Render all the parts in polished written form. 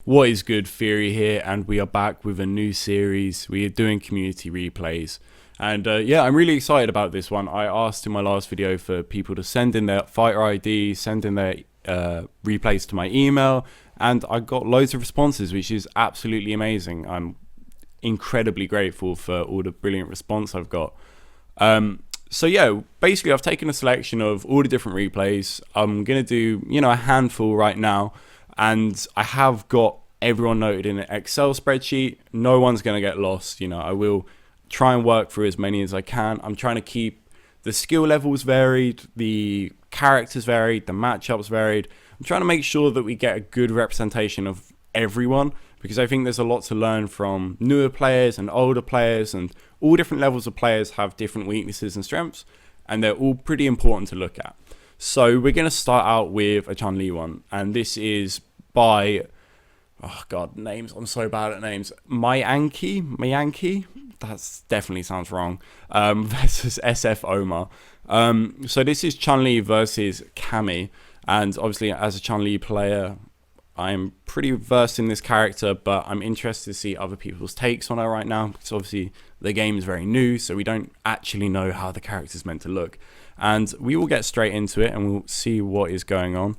What is good, Theory here, and we are back with a new series. We are doing community replays, and yeah, I'm really excited about this one. I asked in my last video for people to send in their fighter ID, send in their replays to my email, and I got loads of responses, which is absolutely amazing. I'm incredibly grateful for all the brilliant response I've got. So yeah, basically I've taken a selection of all the different replays. I'm gonna do, a handful right now. And I have got everyone noted in an Excel spreadsheet. No one's going to get lost. I will try and work through as many as I can. I'm trying to keep the skill levels varied, the characters varied, the matchups varied. I'm trying to make sure that we get a good representation of everyone, because I think there's a lot to learn from newer players and older players, and all different levels of players have different weaknesses and strengths, and they're all pretty important to look at. So we're going to start out with a Chun-li one, and this is by, oh god, names, I'm so bad at names, Mayanki, that definitely sounds wrong, versus SF So this is Chun-li versus Cammy, and obviously as a Chun-li player, I'm pretty versed in this character, but I'm interested to see other people's takes on her right now, because obviously the game is very new, so we don't actually know how the character's meant to look. And we will get straight into it, and we'll see what is going on.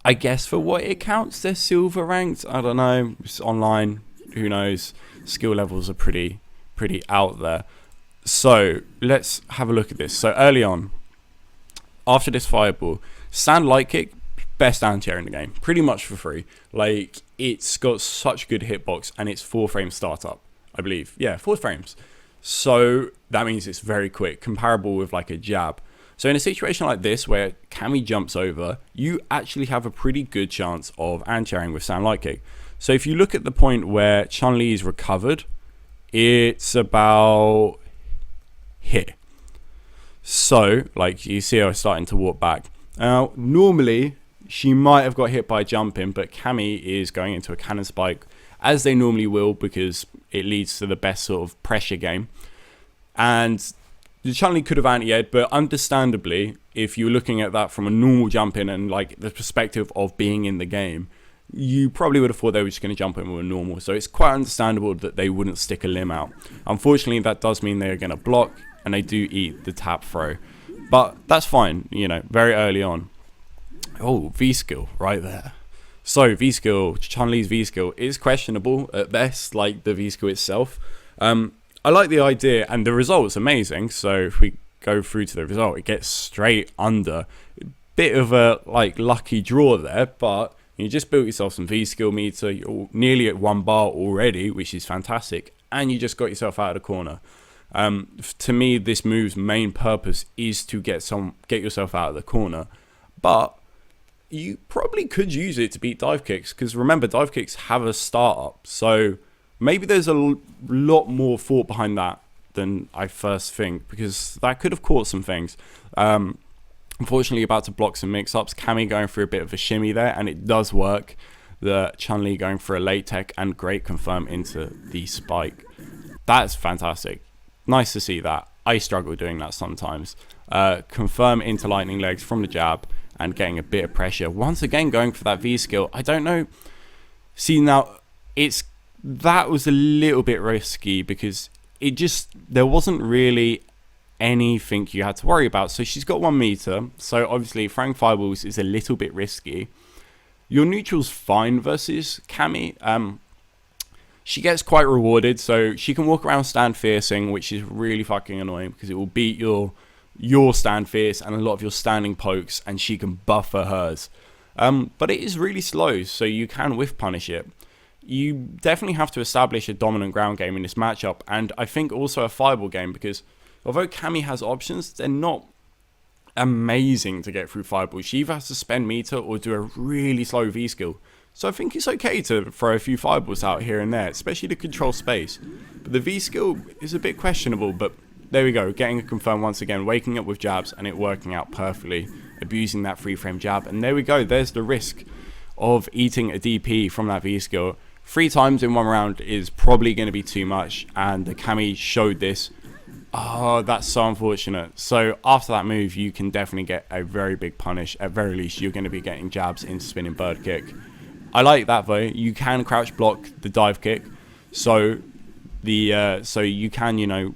I guess for what it counts, they're silver ranked. I don't know. It's online. Who knows? Skill levels are pretty out there. So let's have a look at this. So early on, after this fireball, stand light kick, best anti-air in the game. Pretty much for free. Like, it's got such good hitbox, and it's 4 frame startup, I believe. Yeah, 4 frames. So that means it's very quick, comparable with like a jab. So in a situation like this where Cammy jumps over, you actually have a pretty good chance of anti-airing with stand light kick. So if you look at the point where Chun-li is recovered, it's about here. So like you see her starting to walk back. Now normally she might have got hit by jumping, but Cammy is going into a cannon spike, as they normally will, because it leads to the best sort of pressure game. And the Chun-li could have anti-aired, but understandably, if you're looking at that from a normal jump in and like the perspective of being in the game, you probably would have thought they were just going to jump in with a normal. So it's quite understandable that they wouldn't stick a limb out. Unfortunately, that does mean they're going to block, and they do eat the tap throw. But that's fine, very early on. Oh, V-skill right there. So V-skill, Chun-li's V-skill is questionable at best, like the V-skill itself. I like the idea, and the result's amazing. So if we go through to the result, it gets straight under. Bit of a lucky draw there, but you just built yourself some V-skill meter. You're nearly at 1 bar already, which is fantastic, and you just got yourself out of the corner. To me, this move's main purpose is to get yourself out of the corner, but you probably could use it to beat dive kicks, because remember, dive kicks have a startup, so maybe there's a lot more thought behind that than I first think, because that could have caught some things. Unfortunately, about to block some mix-ups. Cammy going through a bit of a shimmy there, and it does work. The Chun-li going for a late tech and great confirm into the spike. That's fantastic. Nice to see that. I struggle doing that sometimes. Confirm into lightning legs from the jab and getting a bit of pressure. Once again, going for that V skill. I don't know. See, now that was a little bit risky, because there wasn't really anything you had to worry about. So she's got 1 meter. So obviously throwing fireballs is a little bit risky. Your neutral's fine versus Cammy. She gets quite rewarded, so she can walk around stand fiercing, which is really fucking annoying, because it will beat your stand fierce and a lot of your standing pokes, and she can buffer hers. But it is really slow, so you can whiff punish it. You definitely have to establish a dominant ground game in this matchup, and I think also a fireball game, because although Cammy has options, they're not amazing to get through fireball. She either has to spend meter or do a really slow V skill. So I think it's okay to throw a few fireballs out here and there, especially to control space. But the V skill is a bit questionable, but there we go, getting a confirm once again, waking up with jabs and it working out perfectly, abusing that 3 frame jab. And there we go, there's the risk of eating a DP from that V skill. 3 times in 1 round is probably going to be too much, and the Cammy showed this. Oh, that's so unfortunate. So after that move, you can definitely get a very big punish. At very least, you're going to be getting jabs into spinning bird kick. I like that though. You can crouch block the dive kick, so so you can, you know,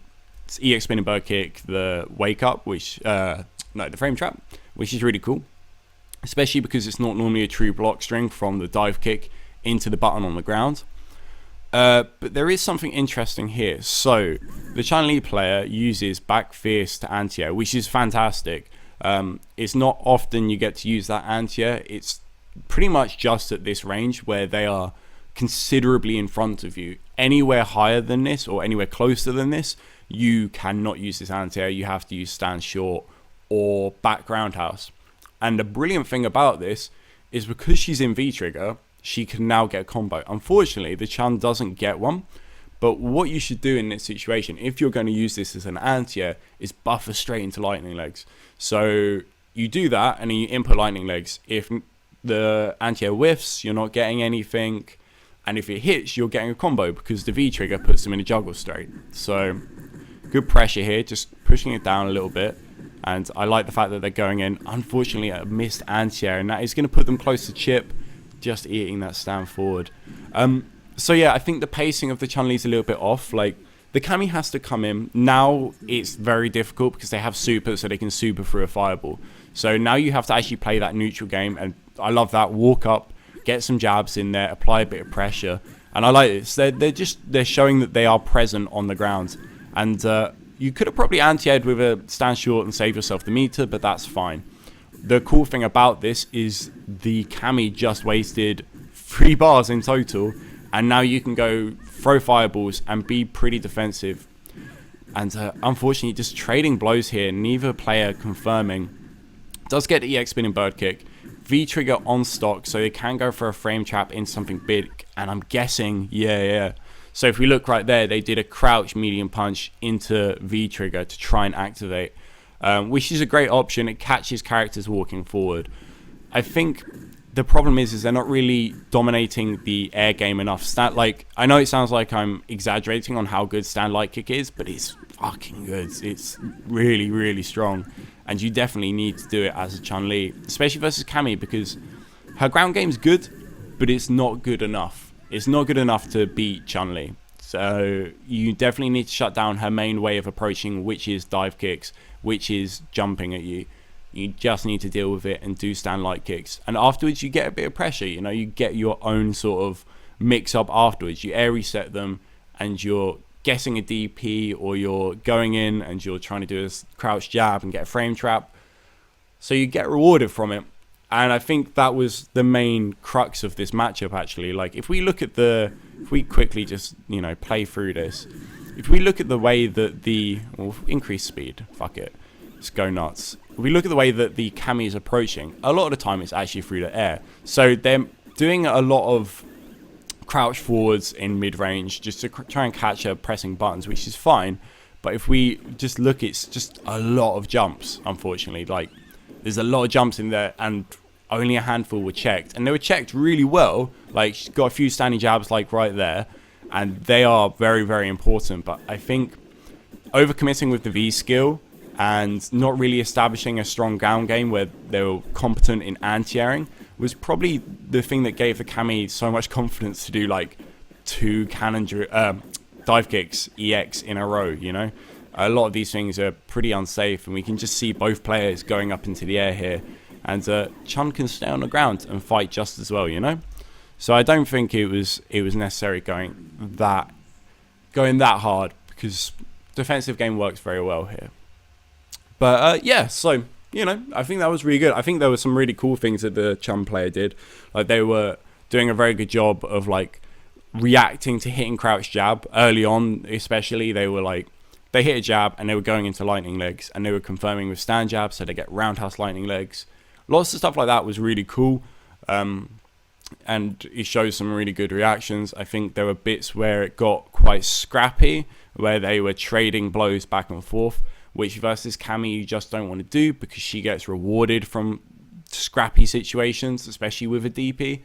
EX spinning bird kick, the wake up, which no, the frame trap, which is really cool, especially because it's not normally a true block string from the dive kick into the button on the ground. But there is something interesting here. So the chun-li player uses back fierce to anti-air, which is fantastic. It's not often you get to use that anti-air. It's pretty much just at this range where they are considerably in front of you. Anywhere higher than this or anywhere closer than this, you cannot use this anti-air. You have to use stand short or back roundhouse. And the brilliant thing about this is because she's in V-trigger, she can now get a combo. Unfortunately, the Chun doesn't get one. But what you should do in this situation, if you're going to use this as an anti-air, is buffer straight into lightning legs. So you do that and then you input lightning legs. If the anti-air whiffs, you're not getting anything. And if it hits, you're getting a combo because the V-trigger puts them in a juggle straight. So good pressure here, just pushing it down a little bit. And I like the fact that they're going in. Unfortunately, a missed anti-air, and that is going to put them close to chip, just eating that stand forward. So yeah, I think the pacing of the Chun-Li is a little bit off. Like, the Kami has to come in. Now it's very difficult because they have super, so they can super through a fireball. So now you have to actually play that neutral game, and I love that. Walk up, get some jabs in there, apply a bit of pressure, and I like this. They're showing that they are present on the ground, and you could have probably anti-aired with a stand short and save yourself the meter, but that's fine. The cool thing about this is the Kami just wasted 3 bars in total, and now you can go throw fireballs and be pretty defensive. And unfortunately, just trading blows here, neither player confirming. Does get the EX spinning bird kick. V-trigger on stock, so they can go for a frame trap in something big. And I'm guessing, yeah. So if we look right there, they did a crouch medium punch into V-trigger to try and activate, which is a great option. It catches characters walking forward. I think the problem is they're not really dominating the air game enough. I know it sounds like I'm exaggerating on how good stand light kick is, but it's fucking good. It's really, really strong. And you definitely need to do it as a Chun-Li, especially versus Kami, because her ground game's good, but it's not good enough. It's not good enough to beat Chun-Li. So you definitely need to shut down her main way of approaching, which is dive kicks, which is jumping at you. You just need to deal with it and do stand light kicks. And afterwards, you get a bit of pressure. You know, you get your own sort of mix up afterwards. You air reset them and you're guessing a DP, or you're going in and you're trying to do a crouch jab and get a frame trap. So you get rewarded from it. And I think that was the main crux of this matchup, actually. Like, if we quickly just, you know, play through this. If we look at the way that increase speed, fuck it, let's go nuts. If we look at the way that the Kami is approaching, a lot of the time it's actually through the air. So they're doing a lot of crouch forwards in mid-range just to try and catch her pressing buttons, which is fine. But if we just look, it's just a lot of jumps, unfortunately. Like, there's a lot of jumps in there, and only a handful were checked. And they were checked really well. Like, she's got a few standing jabs, like, right there. And they are very, very important. But I think overcommitting with the V skill and not really establishing a strong ground game where they were competent in anti-airing was probably the thing that gave the Kami so much confidence to do, like, 2 dive kicks EX in a row, you know? A lot of these things are pretty unsafe, and we can just see both players going up into the air here. And Chun can stay on the ground and fight just as well, you know? So I don't think it was necessary going that hard, because defensive game works very well here. But yeah, so, you know, I think that was really good. I think there were some really cool things that the Chun player did. Like, they were doing a very good job of, like, reacting to hitting crouch jab early on, especially. They were like, they hit a jab and they were going into lightning legs, and they were confirming with stand jab, so they get roundhouse lightning legs. Lots of stuff like that was really cool. And it shows some really good reactions. I think there were bits where it got quite scrappy, where they were trading blows back and forth, which versus Kami you just don't want to do, because she gets rewarded from scrappy situations, especially with a DP.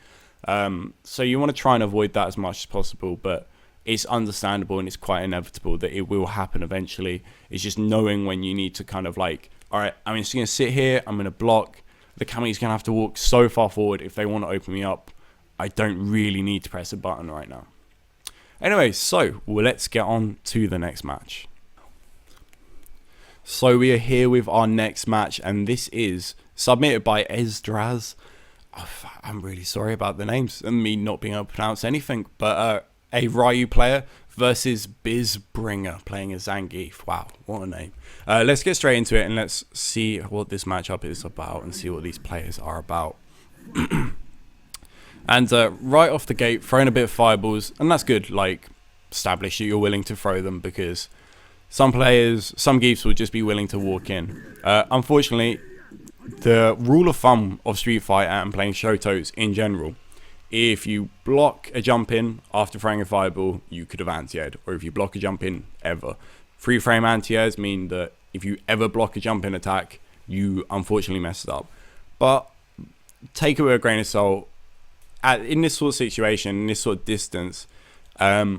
So you want to try and avoid that as much as possible, but it's understandable and it's quite inevitable that it will happen eventually. It's just knowing when you need to kind of like, all right, I'm just going to sit here, I'm going to block. The Kami's going to have to walk so far forward if they want to open me up. I don't really need to press a button right now. Anyway, so let's get on to the next match. So we are here with our next match, and this is submitted by Esdras. Oh, I'm really sorry about the names and me not being able to pronounce anything, but a Ryu player versus Bizbringer playing as Zangief. Wow, what a name. Let's get straight into it and let's see what this matchup is about and see what these players are about. And right off the gate, throwing a bit of fireballs, and that's good. Like, establish that you're willing to throw them, because some players, some geefs will just be willing to walk in. Unfortunately, the rule of thumb of Street Fighter and playing Shotos in general, if you block a jump in after throwing a fireball, you could have anti-aired, or if you block a jump in ever. Free frame anti-airs mean that if you ever block a jump in attack, you unfortunately messed up. But take it with a grain of salt. In this sort of situation, in this sort of distance, a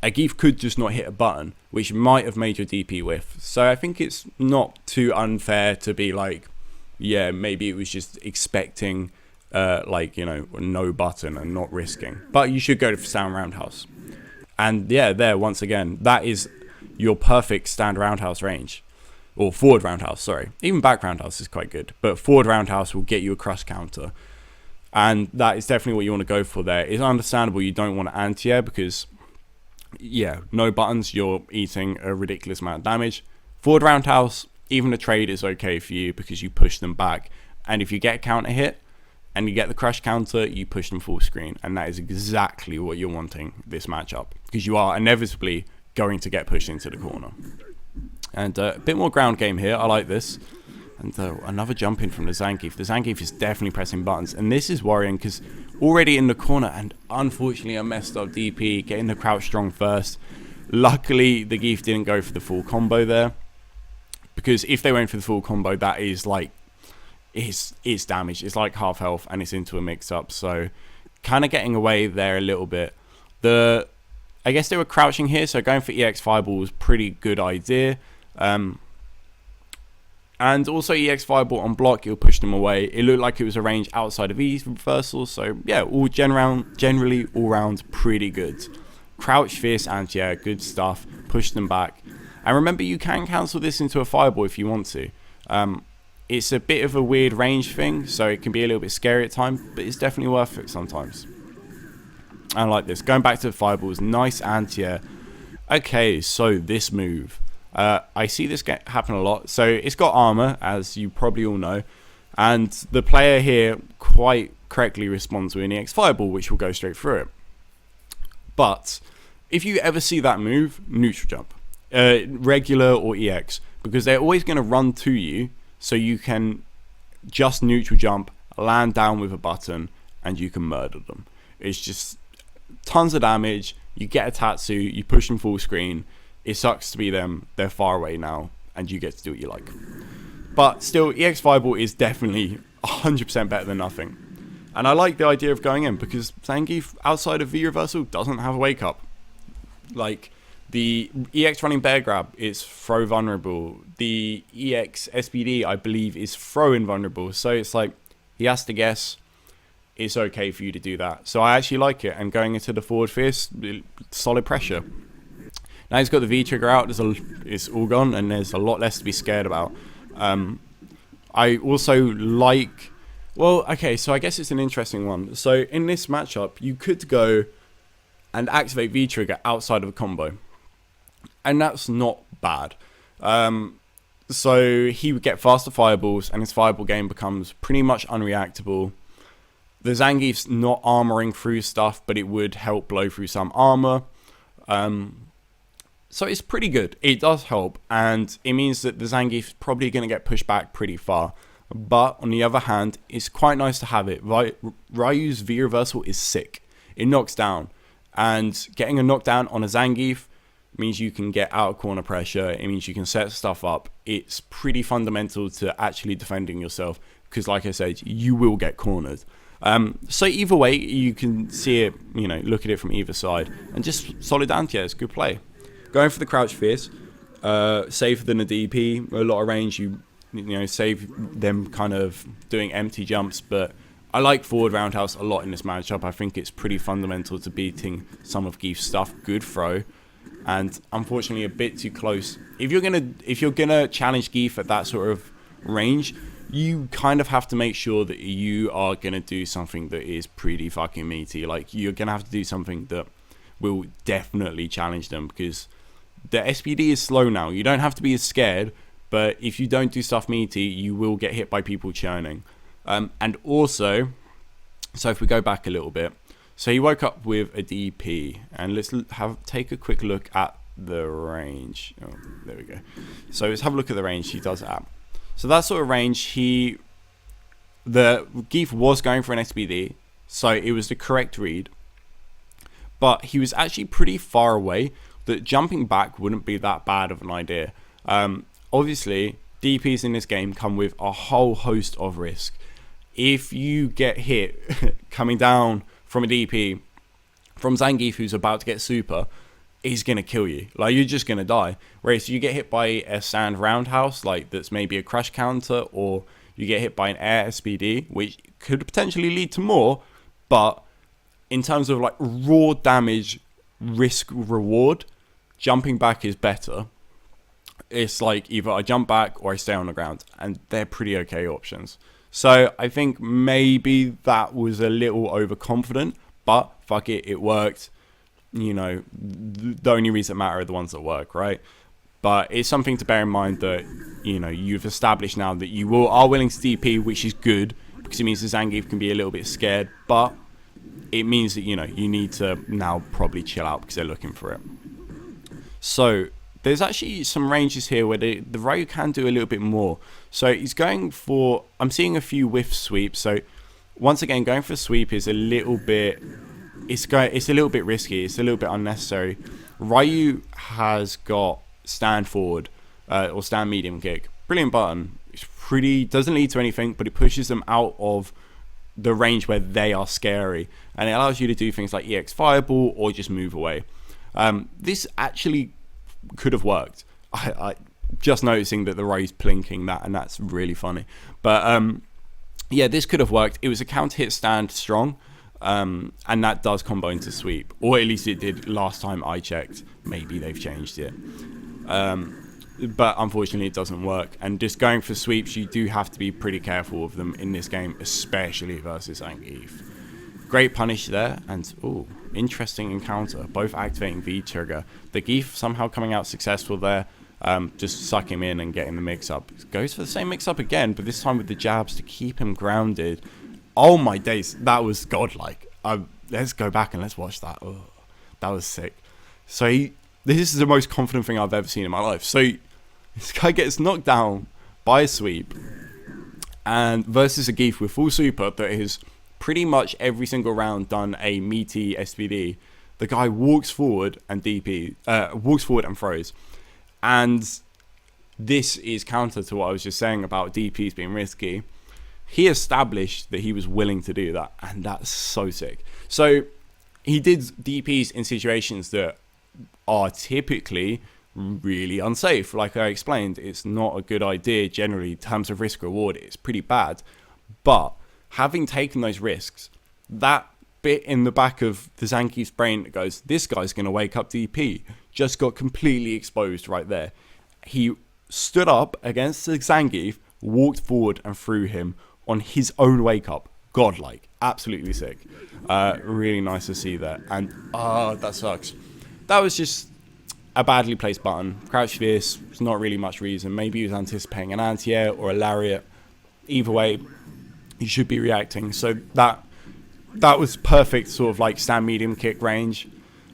geef could just not hit a button, which might have made your DP whiff. So I think it's not too unfair to be like, yeah, maybe it was just expecting like, you know, no button and not risking. But you should go for sound roundhouse. And yeah, there, once again, that is your perfect stand roundhouse range. Or forward roundhouse, sorry. Even back roundhouse is quite good. But forward roundhouse will get you a crush counter. And that is definitely what you want to go for there. It's understandable you don't want to anti-air because, yeah, no buttons, you're eating a ridiculous amount of damage. Forward roundhouse, even a trade is okay for you because you push them back. And if you get a counter hit and you get the crush counter, you push them full screen. And that is exactly what you're wanting this matchup, because you are inevitably going to get pushed into the corner. And a bit more ground game here. I like this. And another jump in from the Zangief. The Zangief is definitely pressing buttons. And this is worrying because already in the corner, and unfortunately a messed up DP, getting the crouch strong first. Luckily, the geef didn't go for the full combo there. Because if they went for the full combo, that is like, it's damage. It's like half health and it's into a mix-up. So kind of getting away there a little bit. I guess they were crouching here, so going for EX Fireball was pretty good idea. And also EX Fireball on block, it'll push them away. It looked like it was a range outside of E reversal, so yeah, generally all round pretty good. Crouch, fierce, anti-air, good stuff. Push them back. And remember, you can cancel this into a fireball if you want to. It's a bit of a weird range thing, so it can be a little bit scary at times, but it's definitely worth it sometimes. I like this. Going back to the fireballs, nice anti-air. Okay, so this move. I see this happen a lot. So it's got armor, as you probably all know. And the player here quite correctly responds with an EX Fireball, which will go straight through it. But if you ever see that move, neutral jump. Regular or EX. Because they're always going to run to you, so you can just neutral jump, land down with a button, and you can murder them. It's just tons of damage. You get a Tatsu, you push them full screen. It sucks to be them. They're far away now, and you get to do what you like. But still, EX Fireball is definitely 100% better than nothing. And I like the idea of going in, because Zangief, outside of V reversal, doesn't have a wake up. Like, the EX running bear grab is throw vulnerable. The EX SPD, I believe, is throw invulnerable. So it's like, he has to guess. It's okay for you to do that. So I actually like it. And going into the forward fierce, solid pressure. Now he's got the V trigger out, it's all gone, and there's a lot less to be scared about. I also like, well, okay, so I guess it's an interesting one. So in this matchup, you could go and activate V trigger outside of a combo, and that's not bad. So he would get faster fireballs, and his fireball game becomes pretty much unreactable. The Zangief's not armoring through stuff, but it would help blow through some armor. So it's pretty good. It does help, and it means that the Zangief's probably going to get pushed back pretty far. But on the other hand, it's quite nice to have it. Ryu's V reversal is sick. It knocks down, and getting a knockdown on a Zangief means you can get out of corner pressure. It means you can set stuff up. It's pretty fundamental to actually defending yourself, because like I said, you will get cornered. So either way, you can see it, you know, look at it from either side, and just solid anti-airs, good play. Going for the crouch fierce, safer than a DP. A lot of range, you know, save them kind of doing empty jumps, but I like forward roundhouse a lot in this matchup. I think it's pretty fundamental to beating some of Geef's stuff. Good throw, and unfortunately a bit too close. If you're gonna challenge Geef at that sort of range, you kind of have to make sure that you are gonna do something that is pretty fucking meaty. Like, you're gonna have to do something that will definitely challenge them, because the SPD is slow now. You don't have to be as scared, but if you don't do stuff meaty, you will get hit by people churning. And also, so if we go back a little bit, so he woke up with a DP, and let's take a quick look at the range. Oh, there we go. So let's have a look at the range he does at. So that sort of range, the Geef was going for an SPD, so it was the correct read, but he was actually pretty far away that jumping back wouldn't be that bad of an idea. Obviously, DPs in this game come with a whole host of risk. If you get hit coming down from a DP from Zangief, who's about to get super, he's going to kill you. Like, you're just going to die. Whereas you get hit by a stand roundhouse, like that's maybe a crush counter, or you get hit by an air SPD, which could potentially lead to more, but in terms of like raw damage risk reward, jumping back is better. It's like either I jump back or I stay on the ground, and they're pretty okay options. So I think maybe that was a little overconfident, but fuck it, it worked. You know, the only reason that matter are the ones that work, right? But it's something to bear in mind that, you know, you've established now that you are willing to DP, which is good, because it means the Zangief can be a little bit scared, but it means that, you know, you need to now probably chill out because they're looking for it. So there's actually some ranges here where the Ryu can do a little bit more. So he's going for, I'm seeing a few whiff sweeps. So once again, going for a sweep is a little bit, it's a little bit risky. It's a little bit unnecessary. Ryu has got stand forward or stand medium kick. Brilliant button. It's pretty, doesn't lead to anything, but it pushes them out of the range where they are scary, and it allows you to do things like EX fireball or just move away. This actually could have worked. I just noticing that the Ryu's plinking that, and that's really funny. But yeah, this could have worked. It was a counter hit stand strong, and that does combo into sweep, or at least it did last time I checked. Maybe they've changed it. But unfortunately it doesn't work, and just going for sweeps, you do have to be pretty careful of them in this game, especially versus Zangief. Great punish there, and ooh, interesting encounter, both activating V trigger. The Geef somehow coming out successful there, just suck him in and getting the mix up. Goes for the same mix up again, but this time with the jabs to keep him grounded. Oh my days, that was godlike. Let's go back and let's watch that. Oh, that was sick. So this is the most confident thing I've ever seen in my life. So this guy gets knocked down by a sweep, and versus a Geef with full super that is pretty much every single round done a meaty SPD. The guy walks forward and walks forward and throws. And this is counter to what I was just saying about DPs being risky. He established that he was willing to do that, and that's so sick. So he did DPs in situations that are typically really unsafe. Like I explained, it's not a good idea generally in terms of risk reward. It's pretty bad. But having taken those risks, that bit in the back of the Zangief's brain that goes, this guy's going to wake up DP, just got completely exposed right there. He stood up against the Zangief, walked forward and threw him on his own wake up. Godlike. Absolutely sick. Really nice to see that. And that sucks. That was just a badly placed button. Crouch fierce, there's not really much reason. Maybe he was anticipating an anti-air or a lariat. Either way, he should be reacting. So that was perfect sort of like stand medium kick range.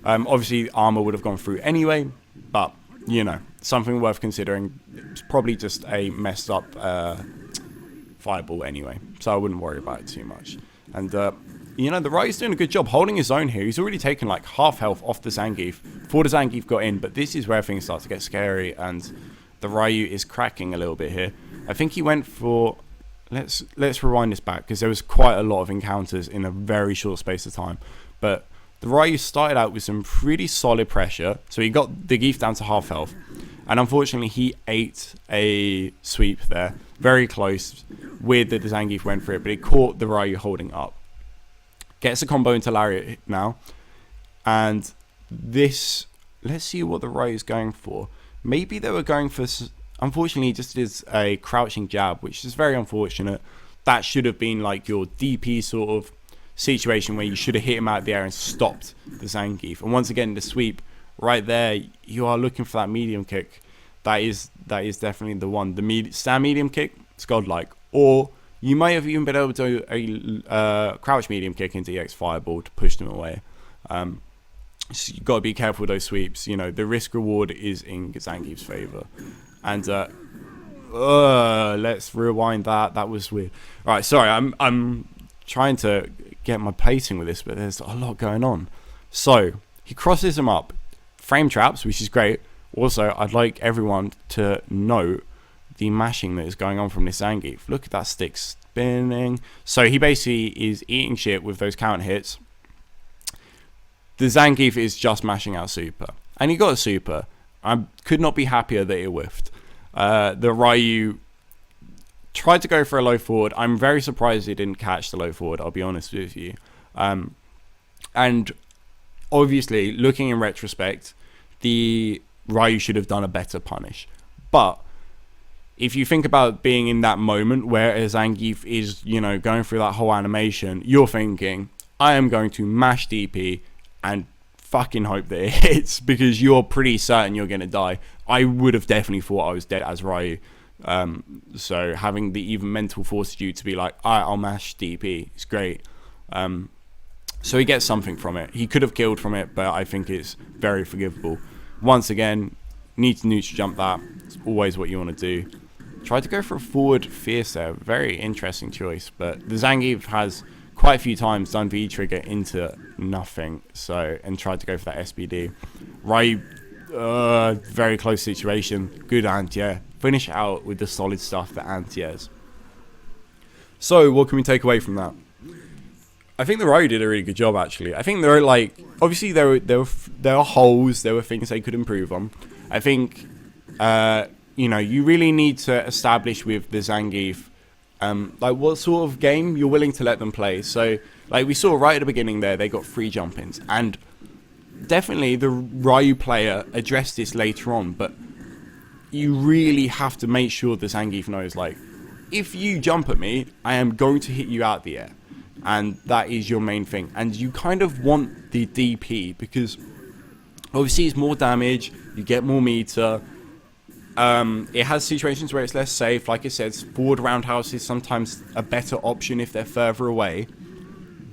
Obviously armor would have gone through anyway, but you know, something worth considering. It's probably just a messed up fireball anyway, so I wouldn't worry about it too much. And you know, the Ryu's doing a good job holding his own here. He's already taken like half health off the Zangief before the Zangief got in, but this is where things start to get scary, and the Ryu is cracking a little bit here. I think he went for, let's rewind this back, because there was quite a lot of encounters in a very short space of time. But the Ryu started out with some pretty solid pressure, so he got the Geef down to half health, And unfortunately, he ate a sweep there. Very close. Weird that the Zangief went for it, but it caught the Ryu holding up. Gets a combo into Lariat now. And this... Let's see what the Ryu's going for. Maybe they were going for... Unfortunately, just is a crouching jab, which is very unfortunate. That should have been like your DP sort of situation where you should have hit him out of the air and stopped the Zangief. And once again, the sweep right there, you are looking for that medium kick. That is definitely the one. The stand medium kick, it's godlike. Or you may have even been able to do a crouch medium kick into EX Fireball to push them away. So you've got to be careful with those sweeps. You know, the risk reward is in Zangief's favor. And let's rewind that. That was weird. All right, sorry, I'm trying to get my pacing with this, but there's a lot going on. So he crosses him up, frame traps, which is great. Also, I'd like everyone to note the mashing that is going on from this Zangief. Look at that stick spinning. So he basically is eating shit with those counter hits. The Zangief is just mashing out super, and he got a super. I could not be happier that it whiffed. The Ryu tried to go for a low forward. I'm very surprised he didn't catch the low forward, I'll be honest with you. And obviously, looking in retrospect, the Ryu should have done a better punish. But if you think about being in that moment where a Zangief is, you know, going through that whole animation, you're thinking, I am going to mash DP and fucking hope that it hits, because you're pretty certain you're going to die. I would have definitely thought I was dead as Ryu. So having the even mental fortitude to be like, alright, I'll mash DP, it's great. So he gets something from it. He could have killed from it, but I think it's very forgivable. Once again, need to neutral jump that. It's always what you want to do. Tried to go for a forward fierce there. Very interesting choice, but the Zangief has quite a few times done V trigger into nothing, so, and tried to go for that SBD. Ryu, very close situation. Good anti-air. Finish out with the solid stuff that anti-airs. So what can we take away from that? I think the Ryu did a really good job, actually. I think there are, like, obviously there are holes, there were things they could improve on. I think you know, you really need to establish with the Zangief like what sort of game you're willing to let them play. So like we saw right at the beginning there, they got free jump-ins, and definitely the Ryu player addressed this later on, but you really have to make sure the Zangief knows, like, if you jump at me, I am going to hit you out the air, and that is your main thing. And you kind of want the DP, because obviously it's more damage, you get more meter. It has situations where it's less safe. Like I said, forward roundhouse is sometimes a better option if they're further away,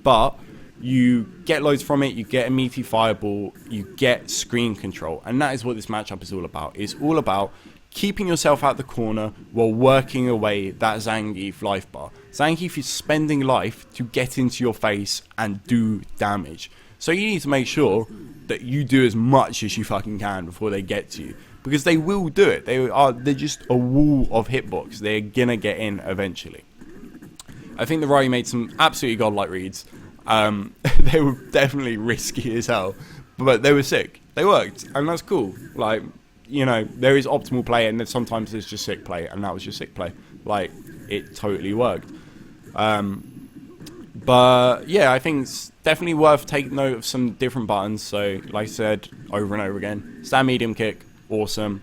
but you get loads from it, you get a meaty fireball, you get screen control, and that is what this matchup is all about. It's all about keeping yourself out the corner while working away that Zangief life bar. Zangief is spending life to get into your face and do damage, so you need to make sure that you do as much as you fucking can before they get to you, because they will do it. They're just a wall of hitbox. They're gonna get in eventually. I think the Ryu made some absolutely godlike reads. They were definitely risky as hell, but they were sick. They worked, and that's cool. Like, you know, there is optimal play, and then sometimes there's just sick play, and that was just sick play. Like, it totally worked. But yeah, I think it's definitely worth taking note of some different buttons. So, like I said over and over again, stand medium kick, awesome.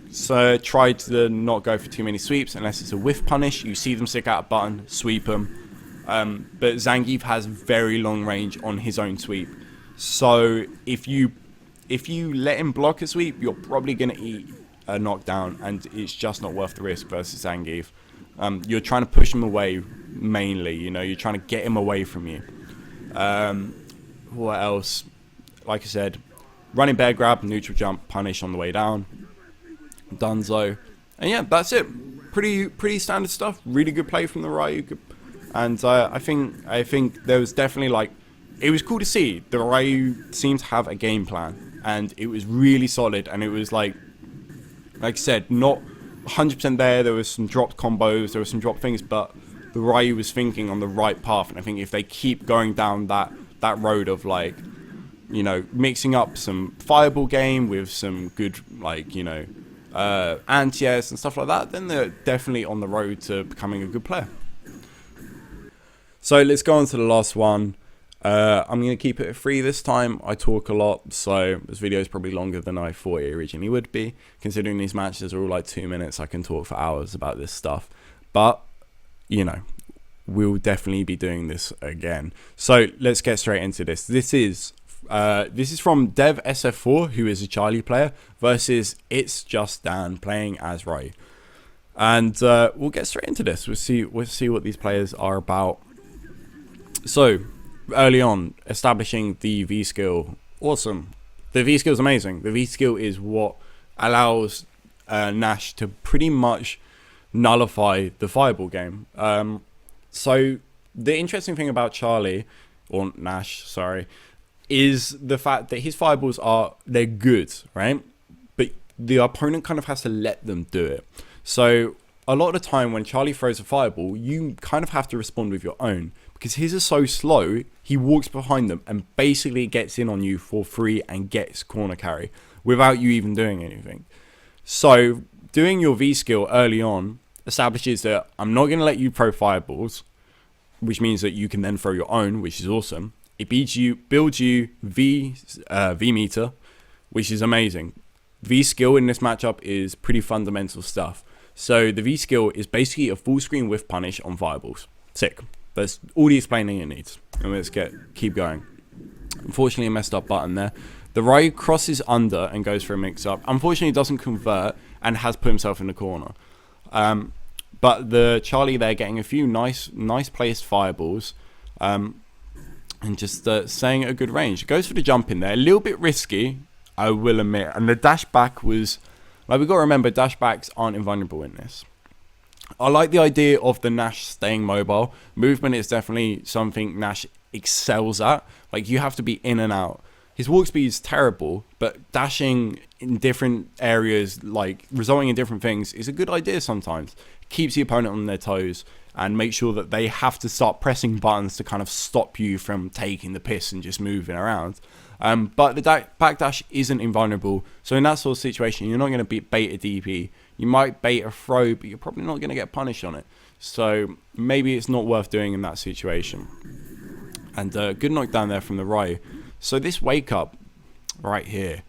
So try to not go for too many sweeps unless it's a whiff punish. You see them stick out a button, sweep them. But Zangief has very long range on his own sweep. So if you let him block a sweep, you're probably going to eat a knockdown, and it's just not worth the risk versus Zangief. You're trying to push him away mainly, you know, you're trying to get him away from you. What else? Like I said, running bear grab, neutral jump, punish on the way down. Dunzo. And yeah, that's it. Pretty standard stuff. Really good play from the Ryu. And I think there was definitely, like, it was cool to see. The Ryu seemed to have a game plan, and it was really solid, and it was like I said, not 100% there. There was some dropped combos, there were some dropped things, but the Ryu was thinking on the right path. And I think if they keep going down that road of, like, you know, mixing up some fireball game with some good, like, you know, anti-airs and stuff like that, then they're definitely on the road to becoming a good player. So let's go on to the last one. I'm going to keep it free this time. I talk a lot, so this video is probably longer than I thought it originally would be. Considering these matches are all like 2 minutes, I can talk for hours about this stuff. But, you know, we'll definitely be doing this again. So let's get straight into this. This is from Dev SF4, who is a Charlie player, versus It's Just Dan playing as Ryu. And we'll get straight into this. We'll see what these players are about. So, early on, establishing the V skill, awesome. The V skill is amazing. The V skill is what allows Nash to pretty much nullify the fireball game. So the interesting thing about Charlie, or Nash, sorry, is the fact that his fireballs they're good, right? But the opponent kind of has to let them do it. So a lot of the time when Charlie throws a fireball, you kind of have to respond with your own. Because his is so slow, he walks behind them and basically gets in on you for free and gets corner carry without you even doing anything. So doing your V skill early on establishes that I'm not going to let you throw fireballs, which means that you can then throw your own, which is awesome. It builds you V meter, which is amazing. V skill in this matchup is pretty fundamental stuff. So the V skill is basically a full screen whiff punish on fireballs. Sick. That's all the explaining it needs. And let's keep going. Unfortunately, a messed up button there. The Ryu crosses under and goes for a mix-up. Unfortunately, doesn't convert and has put himself in the corner. But the Charlie there getting a few nice placed fireballs. And just staying at a good range. Goes for the jump in there. A little bit risky, I will admit. And the dash back was... Like, we've got to remember, dash backs aren't invulnerable in this. I like the idea of the Nash staying mobile. Movement is definitely something Nash excels at. Like, you have to be in and out. His walk speed is terrible, but dashing in different areas, like resulting in different things, is a good idea sometimes. Keeps the opponent on their toes and makes sure that they have to start pressing buttons to kind of stop you from taking the piss and just moving around. But the backdash isn't invulnerable, so in that sort of situation, you're not going to bait a DP. You might bait a throw, but you're probably not going to get punished on it. So maybe it's not worth doing in that situation. And good knockdown there from the Ryu. So this wake up right here,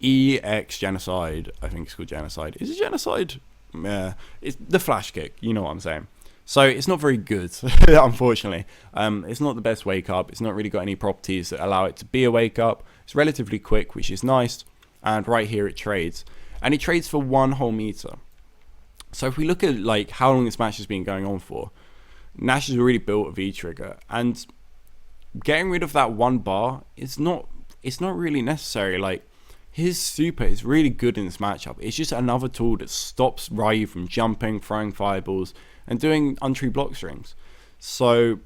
EX Genocide, I think it's called Genocide. Is it Genocide? Yeah, it's the flash kick, you know what I'm saying. So it's not very good, unfortunately. It's not the best wake up. It's not really got any properties that allow it to be a wake up. It's relatively quick, which is nice. And right here it trades. And it trades for 1 whole meter. So if we look at like how long this match has been going on for, Nash has already built a V trigger. And getting rid of that 1 bar, it's not really necessary. Like, his super is really good in this matchup. It's just another tool that stops Ryu from jumping, throwing fireballs, and doing untrue block strings. So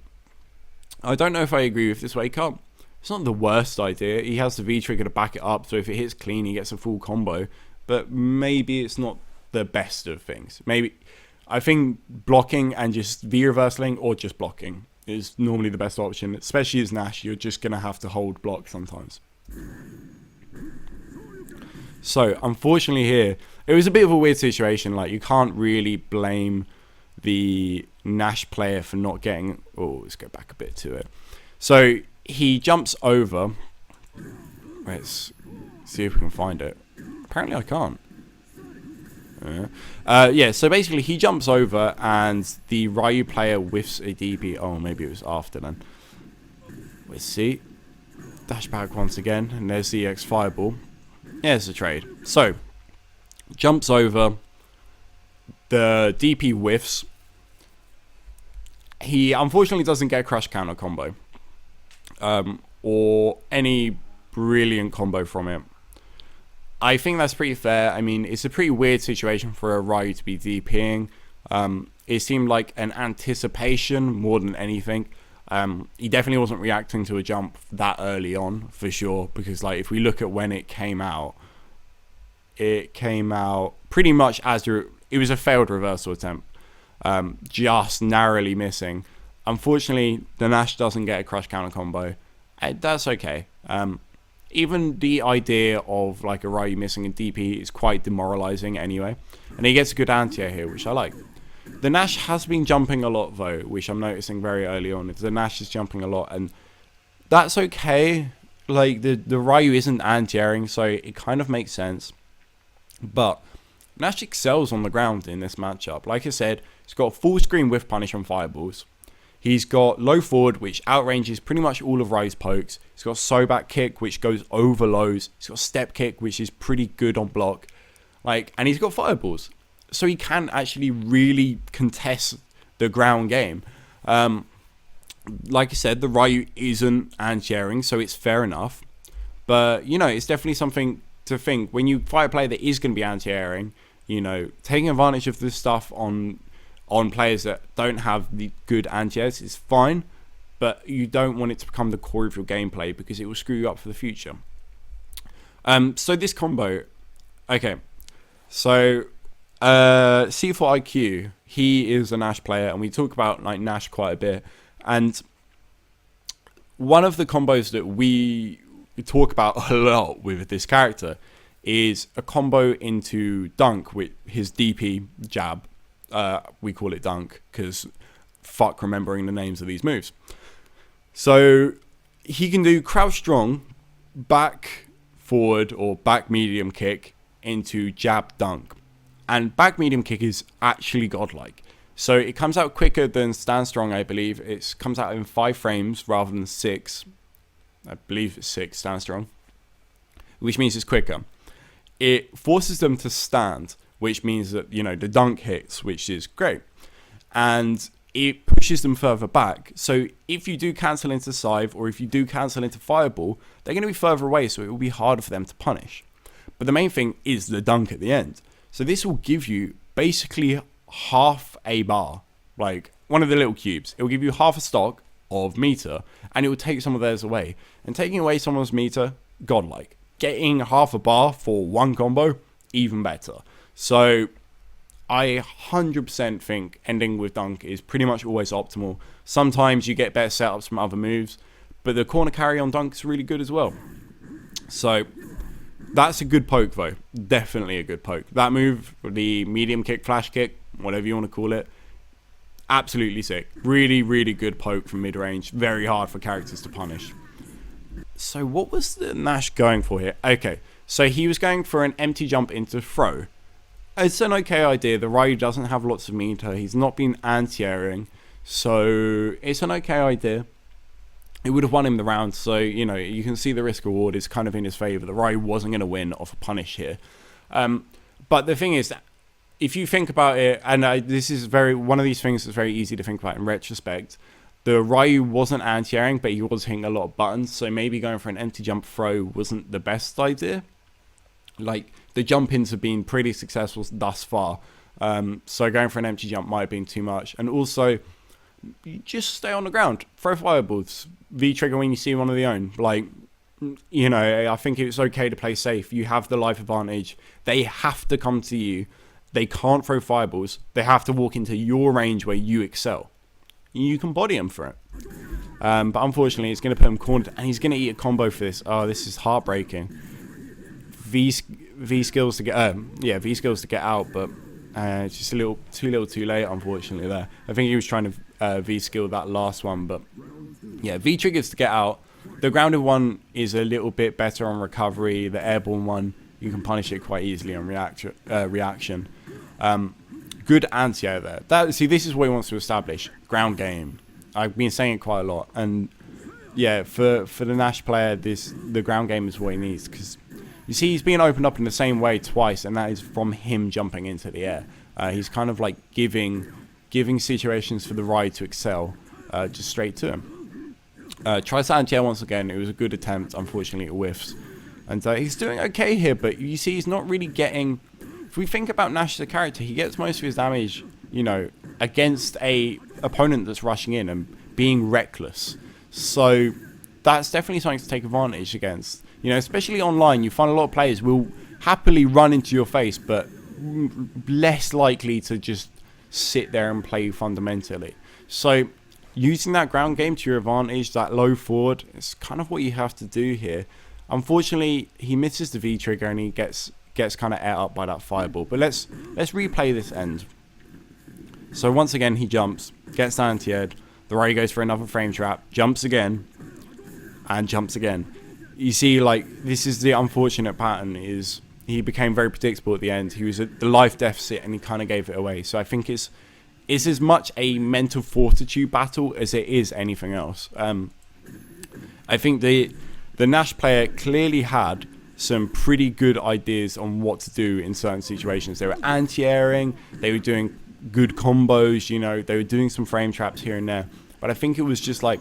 I don't know if I agree with this wake up. It's not the worst idea. He has the V trigger to back it up, so if it hits clean, he gets a full combo. But maybe it's not the best of things. Maybe I think blocking and just V reversling or just blocking is normally the best option. Especially as Nash, you're just gonna have to hold block sometimes. So unfortunately here, it was a bit of a weird situation. Like, you can't really blame the Nash player for not getting... Oh, let's go back a bit to it. So he jumps over. Let's see if we can find it. Apparently I can't. Yeah, so basically he jumps over and the Ryu player whiffs a DP. Oh, maybe it was after then. Let's see. Dash back once again, and there's the EX fireball. Yeah, it's a trade. So, jumps over. The DP whiffs. He unfortunately doesn't get a crush counter combo. Or any brilliant combo from it. I think that's pretty fair. I mean, it's a pretty weird situation for a Ryu to be DPing. It seemed like an anticipation more than anything. He definitely wasn't reacting to a jump that early on, for sure. Because, like, if we look at when it came out pretty much as it was a failed reversal attempt. Just narrowly missing. Unfortunately, the Nash doesn't get a crush counter combo. That's okay. even the idea of like a Ryu missing a DP is quite demoralizing anyway. And he gets a good anti-air here, which I like. The Nash has been jumping a lot though, which I'm noticing very early on. The Nash is jumping a lot, and that's okay. Like the Ryu isn't anti-airing, so it kind of makes sense. But Nash excels on the ground in this matchup. Like I said, he's got full screen whiff punish on fireballs. He's got low forward, which outranges pretty much all of Ryu's pokes. He's got so back kick, which goes over lows. He's got step kick, which is pretty good on block. And he's got fireballs, so he can actually really contest the ground game. Like I said, the Ryu isn't anti-airing, so it's fair enough. But, it's definitely something to think. When you fight a player that is going to be anti-airing, taking advantage of this stuff on players that don't have the good anti-airs is fine. But you don't want it to become the core of your gameplay, because it will screw you up for the future. So this combo, okay. So C4 IQ, he is a Nash player, and we talk about Nash quite a bit. And one of the combos that we talk about a lot with this character is a combo into dunk with his DP jab. We call it dunk because fuck remembering the names of these moves. So he can do crouch strong, back forward or back medium kick into jab dunk. And back medium kick is actually godlike. So it comes out quicker than stand strong, I believe. It comes out in 5 frames rather than 6. I believe it's 6 stand strong, which means it's quicker. It forces them to stand, which means that, the dunk hits, which is great. And it pushes them further back. So if you do cancel into Scythe, or if you do cancel into Fireball, they're going to be further away, so it will be harder for them to punish. But the main thing is the dunk at the end. So this will give you basically half a bar, like one of the little cubes. It will give you half a stock of meter, and it will take some of theirs away. And taking away someone's meter, godlike. Getting half a bar for one combo, even better. So I 100% think ending with dunk is pretty much always optimal. Sometimes you get better setups from other moves, but the corner carry on dunk is really good as well. So that's a good poke though. Definitely a good poke. That move, the medium kick, flash kick, whatever you want to call it, absolutely sick. Really, really good poke from mid-range. Very hard for characters to punish. So what was the Nash going for here? Okay, so he was going for an empty jump into throw. It's an okay idea. The Ryu doesn't have lots of meter. He's not been anti-airing, so it's an okay idea. It would have won him the round, so, you can see the risk reward is kind of in his favour. The Ryu wasn't going to win off a punish here. But the thing is, if you think about it, and this is one of these things that's very easy to think about in retrospect, the Ryu wasn't anti-airing, but he was hitting a lot of buttons, so maybe going for an empty jump throw wasn't the best idea. The jump ins have been pretty successful thus far, so going for an empty jump might have been too much. And also, you just stay on the ground, throw fireballs, V-trigger when you see one of your own. I think it's okay to play safe. You have the life advantage. They have to come to you. They can't throw fireballs. They have to walk into your range where you excel. You can body him for it. But unfortunately, it's going to put him cornered, and he's going to eat a combo for this. Oh, this is heartbreaking. V skills to get V skills to get out, but it's just too little too late, unfortunately. There, I think he was trying to V skill that last one, but yeah, V triggers to get out. The grounded one is a little bit better on recovery. The airborne one, you can punish it quite easily on reaction. Good anti-air there. This is what he wants to establish. Ground game. I've been saying it quite a lot, and yeah, for the Nash player, the ground game is what he needs, because you see he's being opened up in the same way twice, and that is from him jumping into the air. He's kind of like giving situations for the Ryu to excel just straight to him. Tries anti-air once again. It was a good attempt. Unfortunately, it whiffs. And he's doing okay here, but you see he's not really getting... If we think about Nash as a character, he gets most of his damage, against a opponent that's rushing in and being reckless. So that's definitely something to take advantage against. Especially online, you find a lot of players will happily run into your face, but less likely to just sit there and play fundamentally. So using that ground game to your advantage, that low forward, it's kind of what you have to do here. Unfortunately, he misses the V trigger and he gets kind of ate up by that fireball. But let's replay this end. So once again, he jumps, gets down to the head. The rider goes for another frame trap, jumps again, and jumps again. You see, like, this is the unfortunate pattern, is he became very predictable at the end. He was at the life deficit and he kind of gave it away. So I think it's as much a mental fortitude battle as it is anything else. I think the Nash player clearly had some pretty good ideas on what to do in certain situations. They were anti-airing, they were doing good combos, you know, they were doing some frame traps here and there. But I think it was just like,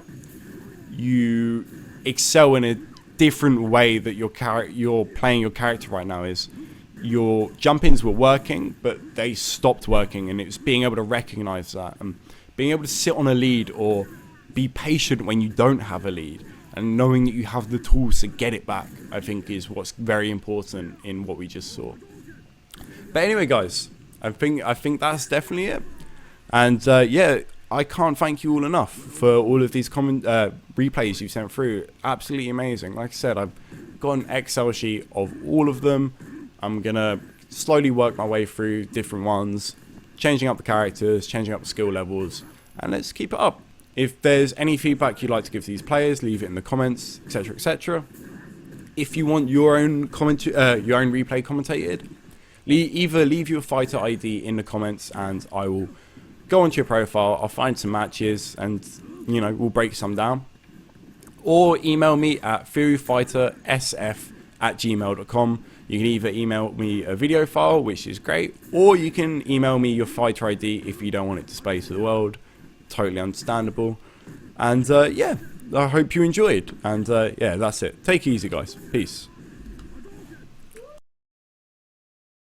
you excel in a different way that you're playing your character right now. Is your jump-ins were working, but they stopped working, and it's being able to recognize that and being able to sit on a lead or be patient when you don't have a lead, and knowing that you have the tools to get it back, I think is what's very important in what we just saw. But anyway, guys, I think that's definitely it. And yeah, I can't thank you all enough for all of these replays you've sent through. Absolutely amazing. Like I said, I've got an Excel sheet of all of them. I'm gonna slowly work my way through different ones, changing up the characters, changing up the skill levels, and let's keep it up. If there's any feedback you'd like to give these players, leave it in the comments, etc., etc. If you want your own replay commentated, either leave your fighter ID in the comments, and I will go onto your profile. I'll find some matches, and you know, we'll break some down. Or email me at theoryfightersf@gmail.com. You can either email me a video file, which is great, or you can email me your fighter ID if you don't want it displayed to the world. Totally understandable. And yeah, I hope you enjoyed. And yeah, that's it. Take it easy, guys. Peace.